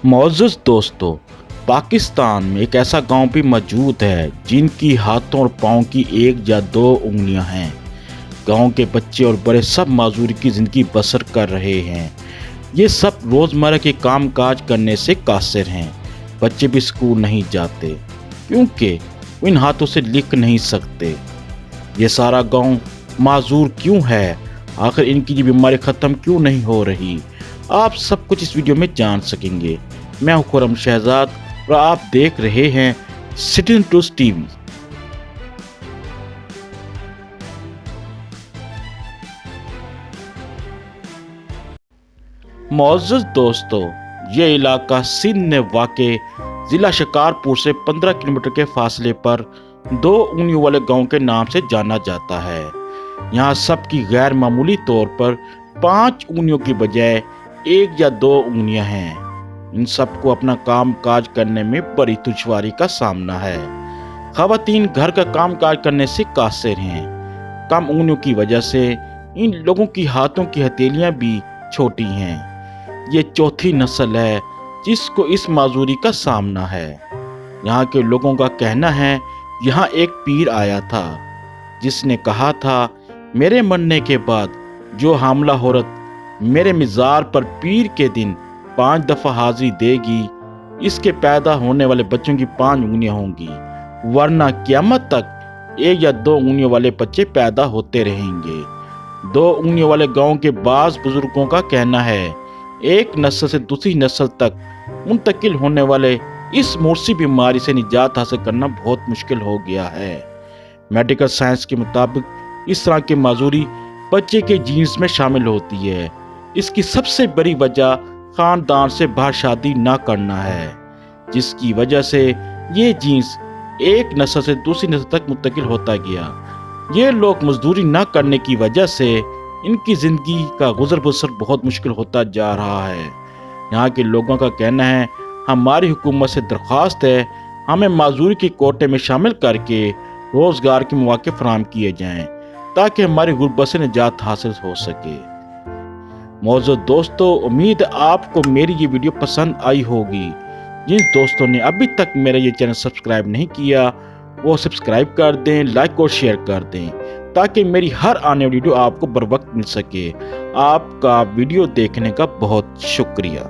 معزز دوستو، پاکستان میں ایک ایسا گاؤں بھی موجود ہے جن کی ہاتھوں اور پاؤں کی ایک یا دو انگلیاں ہیں۔ گاؤں کے بچے اور بڑے سب معذوری کی زندگی بسر کر رہے ہیں۔ یہ سب روزمرہ کے کام کاج کرنے سے قاصر ہیں۔ بچے بھی اسکول نہیں جاتے کیونکہ وہ ان ہاتھوں سے لکھ نہیں سکتے۔ یہ سارا گاؤں معذور کیوں ہے؟ آخر ان کی یہ بیماری ختم کیوں نہیں ہو رہی؟ آپ سب کچھ اس ویڈیو میں جان سکیں گے۔ میں ہوں خرم شہزاد اور آپ دیکھ رہے ہیں سٹیزن ٹوز ٹی وی۔ معزز دوستو، یہ علاقہ سندھ میں واقع ضلع شکارپور سے 15 کلومیٹر کے فاصلے پر 2 انگلیوں والے گاؤں کے نام سے جانا جاتا ہے۔ یہاں سب کی غیر معمولی طور پر 5 انگلیوں کی بجائے 1 یا 2 انگلیاں ہیں۔ ان سب کو اپنا کام کاج کرنے میں بڑی دشواری کا سامنا ہے۔ خواتین گھر کا کام کاج کرنے سے قاصر ہیں۔ کم انگلیوں کی وجہ سے ان لوگوں کی ہاتھوں کی ہتھیلیاں بھی چھوٹی ہیں۔ یہ چوتھی نسل ہے جس کو اس معذوری کا سامنا ہے۔ یہاں کے لوگوں کا کہنا ہے یہاں ایک پیر آیا تھا جس نے کہا تھا میرے مرنے کے بعد جو حاملہ عورت میرے مزار پر پیر کے دن 5 دفعہ حاضری دے گی اس کے پیدا ہونے والے بچوں کی 5 انگلیاں ہوں گی، ورنہ قیامت تک 1 یا 2 انگلیوں والے بچے پیدا ہوتے رہیں گے۔ 2 انگلیوں والے گاؤں کے بعض بزرگوں کا کہنا ہے ایک نسل سے دوسری نسل تک منتقل ہونے والے اس مورثی بیماری سے نجات حاصل کرنا بہت مشکل ہو گیا ہے۔ میڈیکل سائنس کے مطابق اس طرح کی معذوری بچے کے جینز میں شامل ہوتی ہے۔ اس کی سب سے بڑی وجہ خاندان سے باہر شادی نہ کرنا ہے، جس کی وجہ سے یہ جینز ایک نسل سے دوسری نسل تک منتقل ہوتا گیا۔ یہ لوگ مزدوری نہ کرنے کی وجہ سے ان کی زندگی کا گزر بسر بہت مشکل ہوتا جا رہا ہے۔ یہاں کے لوگوں کا کہنا ہے ہماری حکومت سے درخواست ہے ہمیں معذوری کے کوٹے میں شامل کر کے روزگار کے مواقع فراہم کیے جائیں تاکہ ہماری غربت سے نجات حاصل ہو سکے۔ معزز دوستو، امید آپ کو میری یہ ویڈیو پسند آئی ہوگی۔ جن دوستوں نے ابھی تک میرا یہ چینل سبسکرائب نہیں کیا وہ سبسکرائب کر دیں، لائک اور شیئر کر دیں تاکہ میری ہر آنے والی ویڈیو آپ کو بر وقت مل سکے۔ آپ کا ویڈیو دیکھنے کا بہت شکریہ۔